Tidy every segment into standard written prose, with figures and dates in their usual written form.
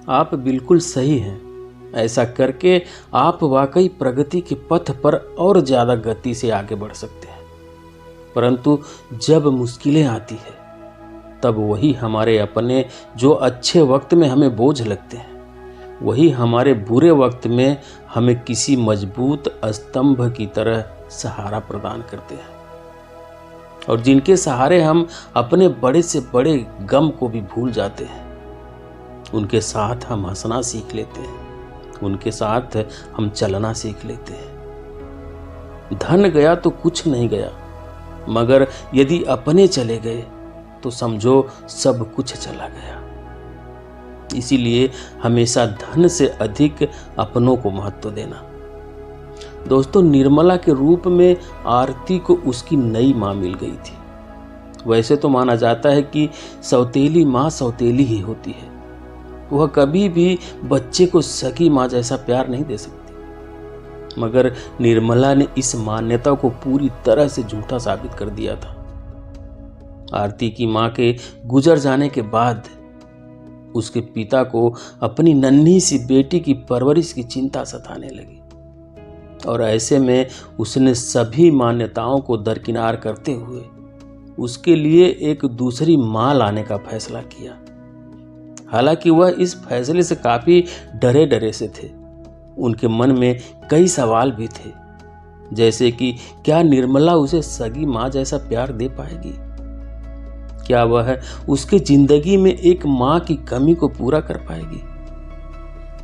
आप बिल्कुल सही हैं। ऐसा करके आप वाकई प्रगति के पथ पर और ज़्यादा गति से आगे बढ़ सकते हैं। परंतु जब मुश्किलें आती है तब वही हमारे अपने जो अच्छे वक्त में हमें बोझ लगते हैं, वही हमारे बुरे वक्त में हमें किसी मजबूत स्तंभ की तरह सहारा प्रदान करते हैं, और जिनके सहारे हम अपने बड़े से बड़े गम को भी भूल जाते हैं। उनके साथ हम हंसना सीख लेते हैं, उनके साथ हम चलना सीख लेते हैं। धन गया तो कुछ नहीं गया, मगर यदि अपने चले गए तो समझो सब कुछ चला गया। इसीलिए हमेशा धन से अधिक अपनों को महत्व देना। दोस्तों, निर्मला के रूप में आरती को उसकी नई मां मिल गई थी। वैसे तो माना जाता है कि सौतेली मां सौतेली ही होती है, वह कभी भी बच्चे को सगी मां जैसा प्यार नहीं दे सकती। मगर निर्मला ने इस मान्यता को पूरी तरह से झूठा साबित कर दिया था। आरती की मां के गुजर जाने के बाद उसके पिता को अपनी नन्ही सी बेटी की परवरिश की चिंता सताने लगी, और ऐसे में उसने सभी मान्यताओं को दरकिनार करते हुए उसके लिए एक दूसरी मां लाने का फैसला किया। हालांकि वह इस फैसले से काफी डरे डरे से थे। उनके मन में कई सवाल भी थे, जैसे कि क्या निर्मला उसे सगी मां जैसा प्यार दे पाएगी? क्या वह उसके जिंदगी में एक मां की कमी को पूरा कर पाएगी?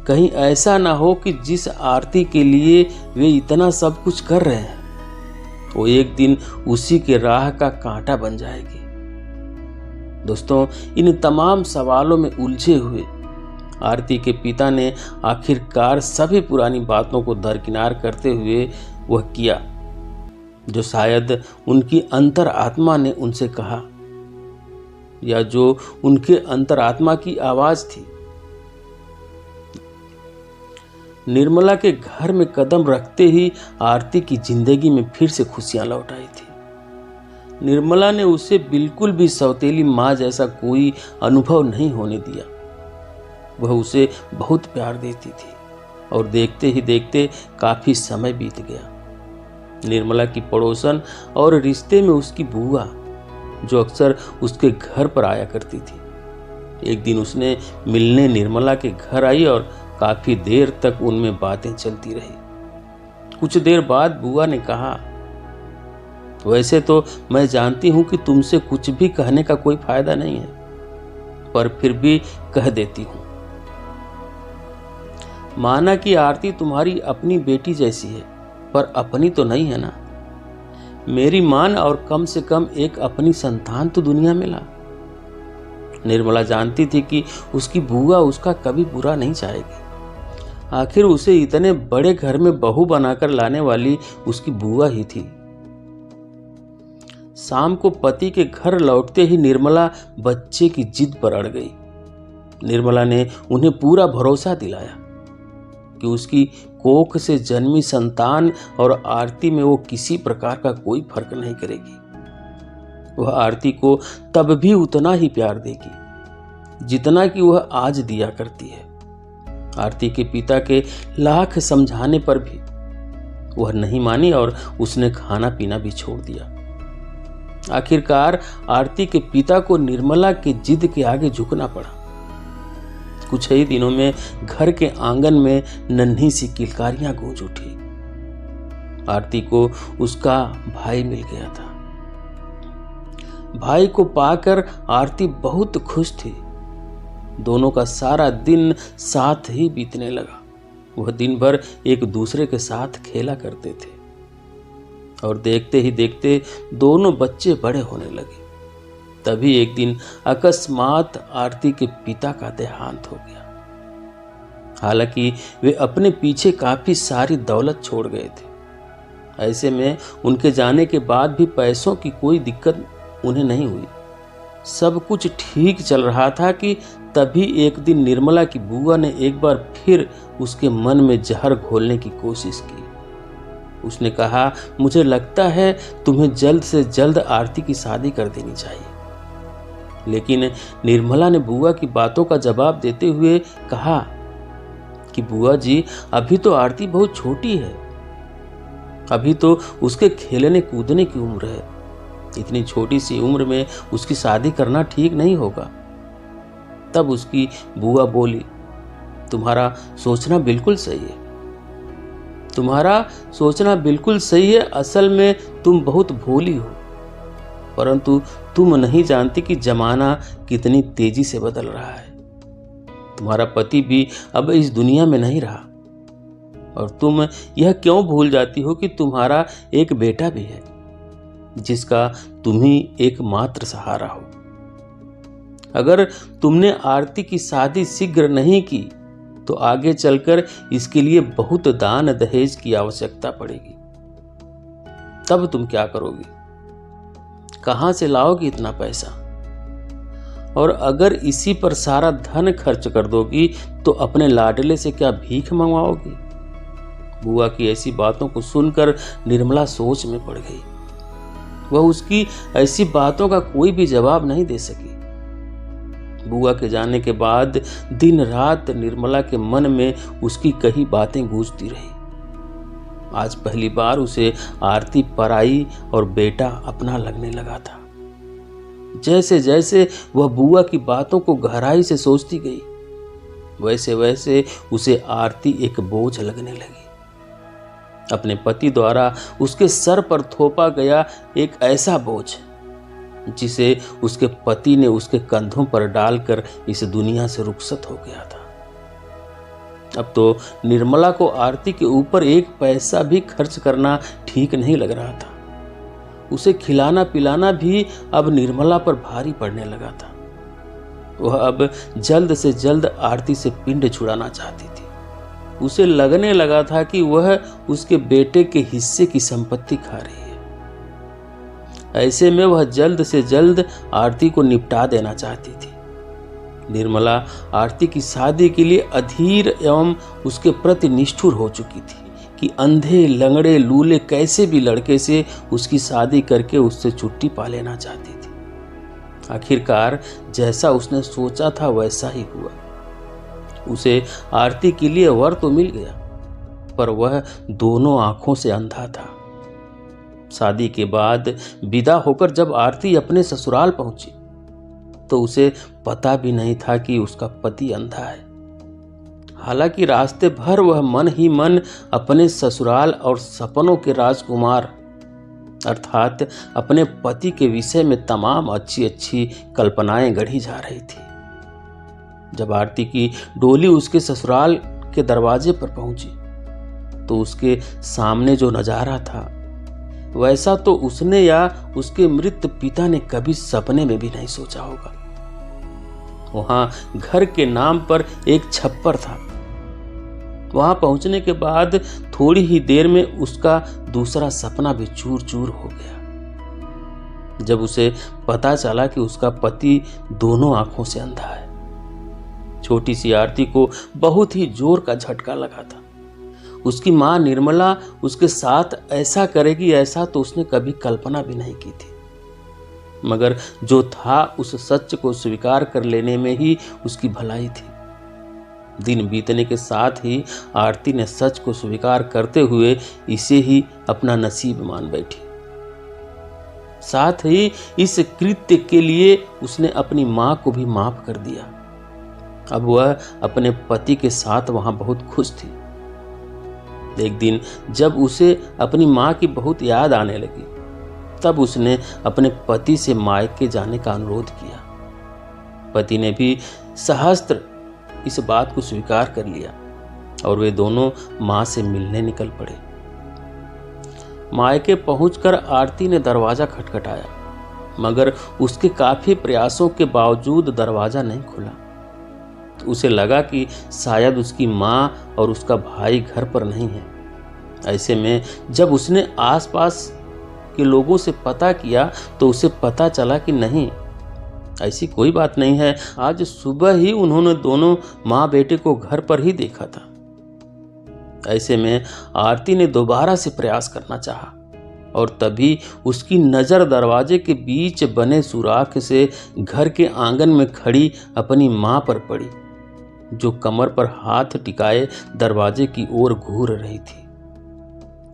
कहीं ऐसा ना हो कि जिस आरती के लिए वे इतना सब कुछ कर रहे हैं, वो एक दिन उसी के राह का कांटा बन जाएगी। दोस्तों, इन तमाम सवालों में उलझे हुए आरती के पिता ने आखिरकार सभी पुरानी बातों को दरकिनार करते हुए वह किया जो शायद उनकी अंतरात्मा ने उनसे कहा, या जो उनके अंतरात्मा की आवाज थी। निर्मला के घर में कदम रखते ही आरती की जिंदगी में फिर से खुशियां लौट आई थी। निर्मला ने उसे बिल्कुल भी सौतेली मां जैसा कोई अनुभव नहीं होने दिया। वह उसे बहुत प्यार देती थी, और देखते ही देखते काफी समय बीत गया। निर्मला की पड़ोसन और रिश्ते में उसकी बुआ, जो अक्सर उसके घर पर आया करती थी, एक दिन उसने मिलने निर्मला के घर आई और काफी देर तक उनमें बातें चलती रही। कुछ देर बाद बुआ ने कहा, वैसे तो मैं जानती हूं कि तुमसे कुछ भी कहने का कोई फायदा नहीं है, पर फिर भी कह देती हूं। माना कि आरती तुम्हारी अपनी बेटी जैसी है, पर अपनी तो नहीं है ना। मेरी मान, और कम से कम एक अपनी संतान तो दुनिया में ला। निर्मला जानती थी कि उसकी बुआ उसका कभी बुरा नहीं चाहेगी। आखिर उसे इतने बड़े घर में बहू बनाकर लाने वाली उसकी बुआ ही थी। शाम को पति के घर लौटते ही निर्मला बच्चे की जिद पर अड़ गई। निर्मला ने उन्हें पूरा भरोसा दिलाया कि उसकी कोख से जन्मी संतान और आरती में वो किसी प्रकार का कोई फर्क नहीं करेगी। वह आरती को तब भी उतना ही प्यार देगी जितना कि वह आज दिया करती है। आरती के पिता के लाख समझाने पर भी वह नहीं मानी और उसने खाना पीना भी छोड़ दिया। आखिरकार आरती के पिता को निर्मला के जिद के आगे झुकना पड़ा। कुछ ही दिनों में घर के आंगन में नन्ही सी किलकारियां गूंज उठी। आरती को उसका भाई मिल गया था। भाई को पाकर आरती बहुत खुश थी। दोनों का सारा दिन साथ ही बीतने लगा। वह दिन भर एक दूसरे के साथ खेला करते थे, और देखते ही देखते दोनों बच्चे बड़े होने लगे। तभी एक दिन अकस्मात आरती के पिता का देहांत हो गया। हालांकि वे अपने पीछे काफी सारी दौलत छोड़ गए थे। ऐसे में उनके जाने के बाद भी पैसों की कोई दिक्कत उन्हें नहीं हुई। सब कुछ ठीक चल रहा था कि तभी एक दिन निर्मला की बुआ ने एक बार फिर उसके मन में जहर घोलने की कोशिश की। उसने कहा, मुझे लगता है तुम्हें जल्द से जल्द आरती की शादी कर देनी चाहिए। लेकिन निर्मला ने बुआ की बातों का जवाब देते हुए कहा कि बुआ जी, अभी तो आरती बहुत छोटी है, अभी तो उसके खेलने कूदने की उम्र है। इतनी छोटी सी उम्र में उसकी शादी करना ठीक नहीं होगा। तब उसकी बुआ बोली, तुम्हारा सोचना बिल्कुल सही है, तुम्हारा सोचना बिल्कुल सही है। असल में तुम बहुत भोली हो, परंतु तुम नहीं जानती कि जमाना कितनी तेजी से बदल रहा है। तुम्हारा पति भी अब इस दुनिया में नहीं रहा, और तुम यह क्यों भूल जाती हो कि तुम्हारा एक बेटा भी है, जिसका तुम ही एकमात्र सहारा हो। अगर तुमने आरती की शादी शीघ्र नहीं की तो आगे चलकर इसके लिए बहुत दान दहेज की आवश्यकता पड़ेगी। तब तुम क्या करोगी? कहां से लाओगी इतना पैसा? और अगर इसी पर सारा धन खर्च कर दोगी तो अपने लाडले से क्या भीख मंगवाओगी? बुआ की ऐसी बातों को सुनकर निर्मला सोच में पड़ गई। वह उसकी ऐसी बातों का कोई भी जवाब नहीं दे सकी। बुआ के जाने के बाद दिन रात निर्मला के मन में उसकी कई बातें गूंजती रही। आज पहली बार उसे आरती पराई और बेटा अपना लगने लगा था। जैसे जैसे वह बुआ की बातों को गहराई से सोचती गई, वैसे वैसे उसे आरती एक बोझ लगने लगी। अपने पति द्वारा उसके सर पर थोपा गया एक ऐसा बोझ जिसे उसके पति ने उसके कंधों पर डालकर इस दुनिया से रुखसत हो गया था। अब तो निर्मला को आरती के ऊपर एक पैसा भी खर्च करना ठीक नहीं लग रहा था। उसे खिलाना पिलाना भी अब निर्मला पर भारी पड़ने लगा था। वह अब जल्द से जल्द आरती से पिंड छुड़ाना चाहती थी। उसे लगने लगा था कि वह उसके बेटे के हिस्से की संपत्ति खा रही है। ऐसे में वह जल्द से जल्द आरती को निपटा देना चाहती थी। निर्मला आरती की शादी के लिए अधीर एवं उसके प्रति निष्ठुर हो चुकी थी कि अंधे लंगड़े लूले कैसे भी लड़के से उसकी शादी करके उससे छुट्टी पा लेना चाहती थी। आखिरकार जैसा उसने सोचा था वैसा ही हुआ। उसे आरती के लिए वर तो मिल गया, पर वह दोनों आंखों से अंधा था। शादी के बाद विदा होकर जब आरती अपने ससुराल पहुंची तो उसे पता भी नहीं था कि उसका पति अंधा है। हालांकि रास्ते भर वह मन ही मन अपने ससुराल और सपनों के राजकुमार अर्थात अपने पति के विषय में तमाम अच्छी अच्छी कल्पनाएं गढ़ी जा रही थी। जब आरती की डोली उसके ससुराल के दरवाजे पर पहुंची तो उसके सामने जो नजारा था वैसा तो उसने या उसके मृत पिता ने कभी सपने में भी नहीं सोचा होगा। वहां घर के नाम पर एक छप्पर था। वहां पहुंचने के बाद थोड़ी ही देर में उसका दूसरा सपना भी चूर चूर हो गया। जब उसे पता चला कि उसका पति दोनों आंखों से अंधा है, छोटी सी आरती को बहुत ही जोर का झटका लगा था। उसकी मां निर्मला उसके साथ ऐसा करेगी ऐसा तो उसने कभी कल्पना भी नहीं की थी। मगर जो था उस सच को स्वीकार कर लेने में ही उसकी भलाई थी। दिन बीतने के साथ ही आरती ने सच को स्वीकार करते हुए इसे ही अपना नसीब मान बैठी। साथ ही इस कृत्य के लिए उसने अपनी मां को भी माफ कर दिया। अब वह अपने पति के साथ वहां बहुत खुश थी। एक दिन जब उसे अपनी मां की बहुत याद आने लगी तब उसने अपने पति से मायके जाने का अनुरोध किया। पति ने भी सहस्त्र इस बात को स्वीकार कर लिया और वे दोनों मां से मिलने निकल पड़े। मायके पहुंचकर आरती ने दरवाजा खटखटाया, मगर उसके काफी प्रयासों के बावजूद दरवाजा नहीं खुला। तो उसे लगा कि शायद उसकी मां और उसका भाई घर पर नहीं है। ऐसे में जब उसने आसपास के लोगों से पता किया तो उसे पता चला कि नहीं, ऐसी कोई बात नहीं है। आज सुबह ही उन्होंने दोनों माँ बेटे को घर पर ही देखा था। ऐसे में आरती ने दोबारा से प्रयास करना चाहा, और तभी उसकी नज़र दरवाजे के बीच बने सुराख से घर के आंगन में खड़ी अपनी माँ पर पड़ी, जो कमर पर हाथ टिकाए दरवाजे की ओर घूर रही थी।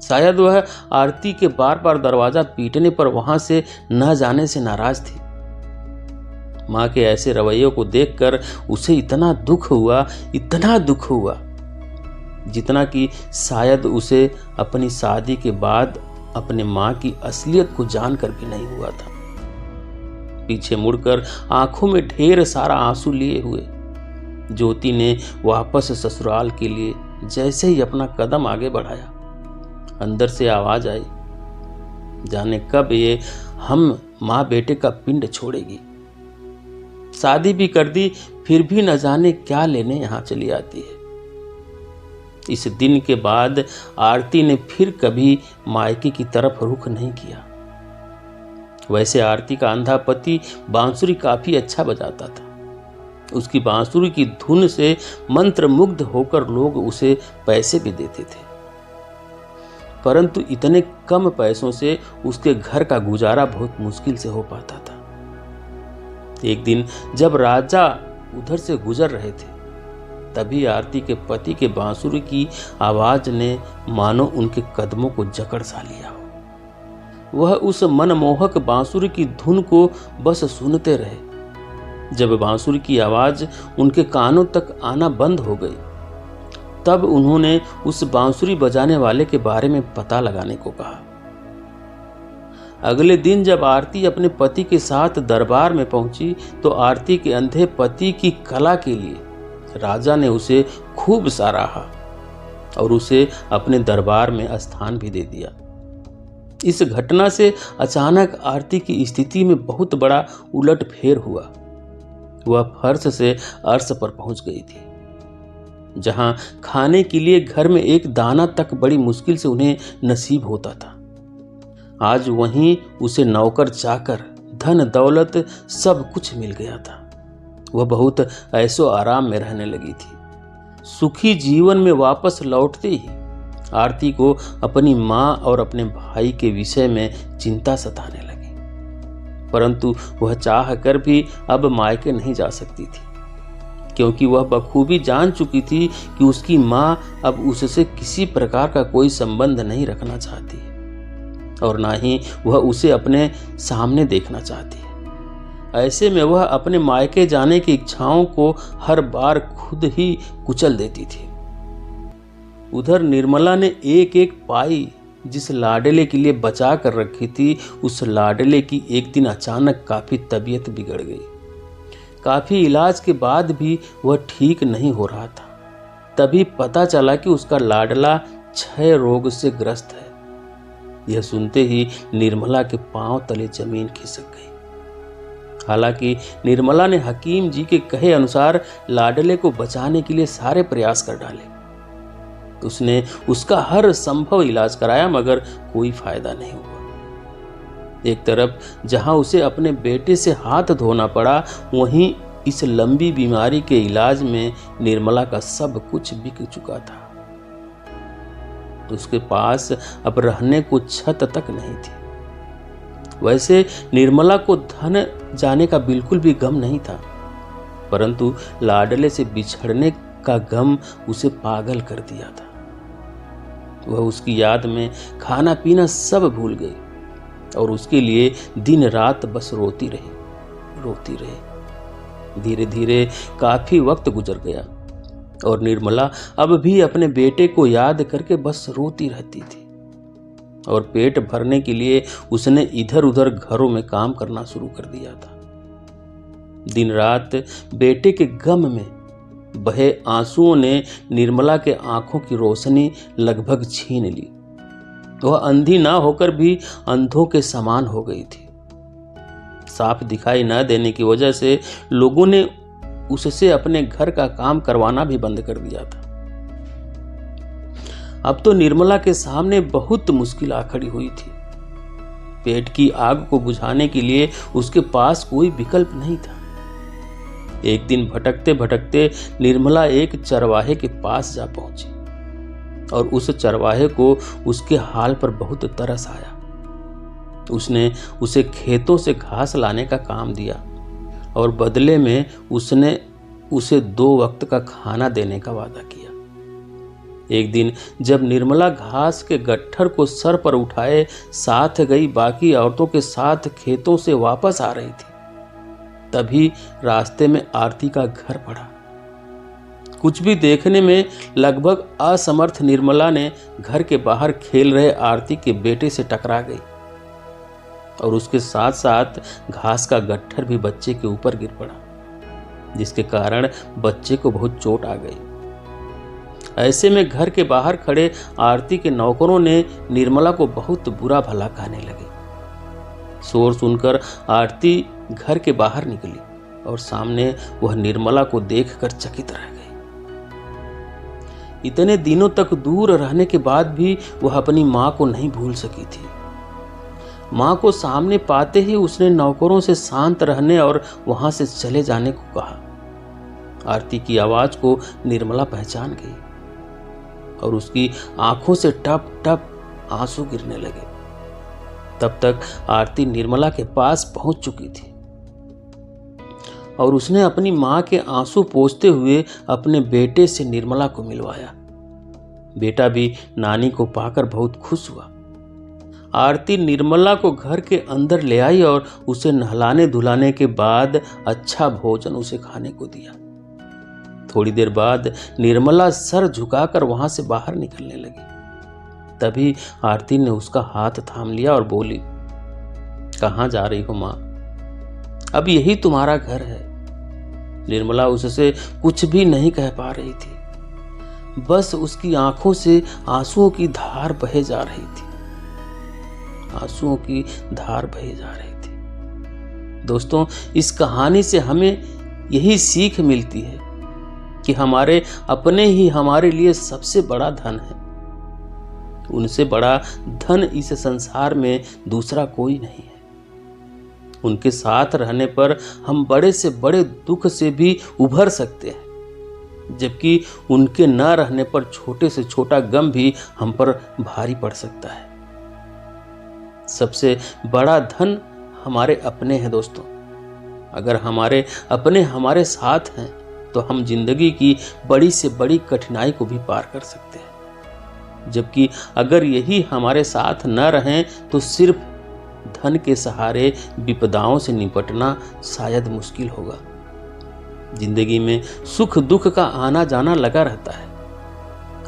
शायद वह आरती के बार बार दरवाजा पीटने पर वहां से न जाने से नाराज थी। माँ के ऐसे रवैये को देखकर उसे इतना दुख हुआ जितना कि शायद उसे अपनी शादी के बाद अपने माँ की असलियत को जानकर भी नहीं हुआ था। पीछे मुड़कर आंखों में ढेर सारा आंसू लिए हुए ज्योति ने वापस ससुराल के लिए जैसे ही अपना कदम आगे बढ़ाया, अंदर से आवाज आई, जाने कब ये हम माँ बेटे का पिंड छोड़ेगी। शादी भी कर दी, फिर भी न जाने क्या लेने यहां चली आती है। इस दिन के बाद आरती ने फिर कभी मायके की तरफ रुख नहीं किया। वैसे आरती का अंधा पति बांसुरी काफी अच्छा बजाता था। उसकी बांसुरी की धुन से मंत्रमुग्ध होकर लोग उसे पैसे भी देते थे, परंतु इतने कम पैसों से उसके घर का गुजारा बहुत मुश्किल से हो पाता था। एक दिन जब राजा उधर से गुजर रहे थे, तभी आरती के पति के बांसुरी की आवाज ने मानो उनके कदमों को जकड़ सा लिया हो। वह उस मनमोहक बांसुरी की धुन को बस सुनते रहे। जब बांसुरी की आवाज उनके कानों तक आना बंद हो गई, तब उन्होंने उस बांसुरी बजाने वाले के बारे में पता लगाने को कहा। अगले दिन जब आरती अपने पति के साथ दरबार में पहुंची, तो आरती के अंधे पति की कला के लिए राजा ने उसे खूब सराहा और उसे अपने दरबार में स्थान भी दे दिया। इस घटना से अचानक आरती की स्थिति में बहुत बड़ा उलटफेर हुआ। वह फर्श से अर्श पर पहुंच गई थी, जहां खाने के लिए घर में एक दाना तक बड़ी मुश्किल से उन्हें नसीब होता था। आज वहीं उसे नौकर चाकर, धन दौलत सब कुछ मिल गया था। वह बहुत ऐशो आराम में रहने लगी थी। सुखी जीवन में वापस लौटते ही आरती को अपनी माँ और अपने भाई के विषय में चिंता सताने लगी, परंतु वह चाह कर भी अब मायके नहीं जा सकती थी, क्योंकि वह बखूबी जान चुकी थी कि उसकी माँ अब उससे किसी प्रकार का कोई संबंध नहीं रखना चाहती है और ना ही वह उसे अपने सामने देखना चाहती है। ऐसे में वह अपने मायके जाने की इच्छाओं को हर बार खुद ही कुचल देती थी। उधर निर्मला ने एक एक पाई जिस लाडले के लिए बचा कर रखी थी, उस लाडले की एक दिन अचानक काफी तबीयत बिगड़ गई। काफी इलाज के बाद भी वह ठीक नहीं हो रहा था। तभी पता चला कि उसका लाडला क्षय रोग से ग्रस्त है। यह सुनते ही निर्मला के पांव तले जमीन खिसक गई। हालांकि निर्मला ने हकीम जी के कहे अनुसार लाडले को बचाने के लिए सारे प्रयास कर डाले। उसने उसका हर संभव इलाज कराया, मगर कोई फायदा नहीं हुआ। एक तरफ जहां उसे अपने बेटे से हाथ धोना पड़ा, वहीं इस लंबी बीमारी के इलाज में निर्मला का सब कुछ बिक चुका था। उसके पास अब रहने को छत तक नहीं थी। वैसे निर्मला को धन जाने का बिल्कुल भी गम नहीं था, परंतु लाडले से बिछड़ने का गम उसे पागल कर दिया था। वह उसकी याद में खाना पीना सब भूल गई और उसके लिए दिन रात बस रोती रही। धीरे धीरे काफी वक्त गुजर गया और निर्मला अब भी अपने बेटे को याद करके बस रोती रहती थी। और पेट भरने के लिए उसने इधर उधर घरों में काम करना शुरू कर दिया था। दिन रात बेटे के गम में बहे आंसुओं ने निर्मला के आंखों की रोशनी लगभग छीन ली। वह अंधी ना होकर भी अंधों के समान हो गई थी। साफ दिखाई न देने की वजह से लोगों ने उससे अपने घर का काम करवाना भी बंद कर दिया था। अब तो निर्मला के सामने बहुत मुश्किल आ खड़ी हुई थी। पेट की आग को बुझाने के लिए उसके पास कोई विकल्प नहीं था। एक दिन भटकते भटकते निर्मला एक चरवाहे के पास जा पहुंची और उस चरवाहे को उसके हाल पर बहुत तरस आया। उसने उसे खेतों से घास लाने का काम दिया और बदले में उसने उसे 2 वक्त का खाना देने का वादा किया। एक दिन जब निर्मला घास के गट्ठर को सर पर उठाए साथ गई बाकी औरतों के साथ खेतों से वापस आ रही थी, तभी रास्ते में आरती का घर पड़ा। कुछ भी देखने में लगभग असमर्थ निर्मला ने घर के बाहर खेल रहे आरती के बेटे से टकरा गई और उसके साथ साथ घास का गट्ठर भी बच्चे के ऊपर गिर पड़ा, जिसके कारण बच्चे को बहुत चोट आ गई। ऐसे में घर के बाहर खड़े आरती के नौकरों ने निर्मला को बहुत बुरा भला कहने लगे। शोर सुनकर आरती घर के बाहर निकली और सामने वह निर्मला को देखकर चकित रह गई। इतने दिनों तक दूर रहने के बाद भी वह अपनी मां को नहीं भूल सकी थी। मां को सामने पाते ही उसने नौकरों से शांत रहने और वहां से चले जाने को कहा। आरती की आवाज को निर्मला पहचान गई और उसकी आंखों से टप टप आंसू गिरने लगे। तब तक आरती निर्मला के पास पहुंच चुकी थी और उसने अपनी मां के आंसू पोंछते हुए अपने बेटे से निर्मला को मिलवाया। बेटा भी नानी को पाकर बहुत खुश हुआ। आरती निर्मला को घर के अंदर ले आई और उसे नहलाने धुलाने के बाद अच्छा भोजन उसे खाने को दिया। थोड़ी देर बाद निर्मला सर झुकाकर वहां से बाहर निकलने लगी। तभी आरती ने उसका हाथ थाम लिया और बोली, कहाँ जा रही हो मां? अब यही तुम्हारा घर है। निर्मला उससे कुछ भी नहीं कह पा रही थी, बस उसकी आंखों से आंसुओं की धार बहे जा रही थी। आंसुओं की धार बहे जा रही थी। दोस्तों, इस कहानी से हमें यही सीख मिलती है कि हमारे अपने ही हमारे लिए सबसे बड़ा धन है। उनसे बड़ा धन इस संसार में दूसरा कोई नहीं है। उनके साथ रहने पर हम बड़े से बड़े दुख से भी उभर सकते हैं, जबकि उनके न रहने पर छोटे से छोटा गम भी हम पर भारी पड़ सकता है। सबसे बड़ा धन हमारे अपने हैं दोस्तों। अगर हमारे अपने हमारे साथ हैं तो हम जिंदगी की बड़ी से बड़ी कठिनाई को भी पार कर सकते हैं, जबकि अगर यही हमारे साथ न रहें तो सिर्फ धन के सहारे विपदाओं से निपटना शायद मुश्किल होगा। जिंदगी में सुख दुख का आना जाना लगा रहता है।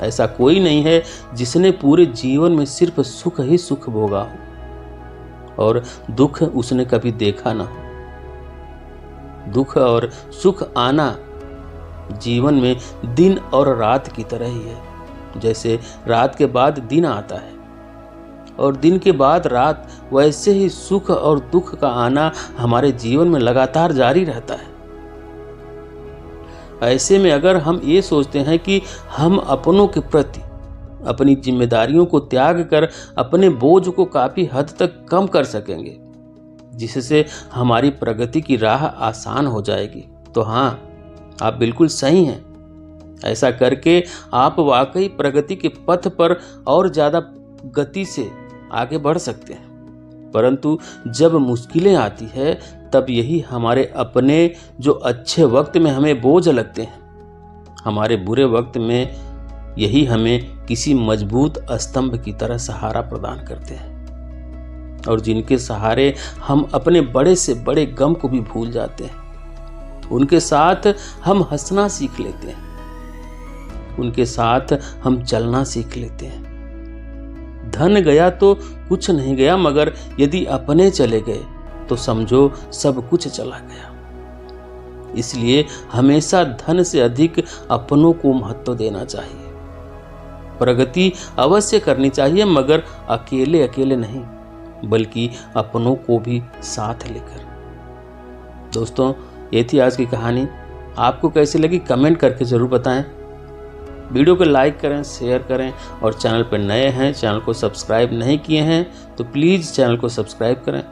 ऐसा कोई नहीं है जिसने पूरे जीवन में सिर्फ सुख ही सुख भोगा हो और दुख उसने कभी देखा ना हो। दुख और सुख आना जीवन में दिन और रात की तरह ही है। जैसे रात के बाद दिन आता है और दिन के बाद रात, वैसे ही सुख और दुख का आना हमारे जीवन में लगातार जारी रहता है। ऐसे में अगर हम ये सोचते हैं कि हम अपनों के प्रति अपनी जिम्मेदारियों को त्याग कर अपने बोझ को काफी हद तक कम कर सकेंगे, जिससे हमारी प्रगति की राह आसान हो जाएगी, तो हाँ, आप बिल्कुल सही हैं। ऐसा करके आप वाकई प्रगति के पथ पर और ज्यादा गति से आगे बढ़ सकते हैं। परंतु जब मुश्किलें आती है तब यही हमारे अपने जो अच्छे वक्त में हमें बोझ लगते हैं, हमारे बुरे वक्त में यही हमें किसी मजबूत स्तंभ की तरह सहारा प्रदान करते हैं और जिनके सहारे हम अपने बड़े से बड़े गम को भी भूल जाते हैं। उनके साथ हम हंसना सीख लेते हैं, उनके साथ हम चलना सीख लेते हैं। धन गया तो कुछ नहीं गया, मगर यदि अपने चले गए तो समझो सब कुछ चला गया। इसलिए हमेशा धन से अधिक अपनों को महत्व देना चाहिए। प्रगति अवश्य करनी चाहिए, मगर अकेले अकेले नहीं, बल्कि अपनों को भी साथ लेकर। दोस्तों, ये थी आज की कहानी। आपको कैसी लगी कमेंट करके ज़रूर बताएं। वीडियो को लाइक करें, शेयर करें और चैनल पर नए हैं, चैनल को सब्सक्राइब नहीं किए हैं तो प्लीज़ चैनल को सब्सक्राइब करें।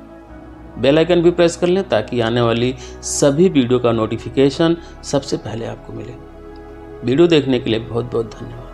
बेल आइकन भी प्रेस कर लें ताकि आने वाली सभी वीडियो का नोटिफिकेशन सबसे पहले आपको मिले। वीडियो देखने के लिए बहुत बहुत धन्यवाद।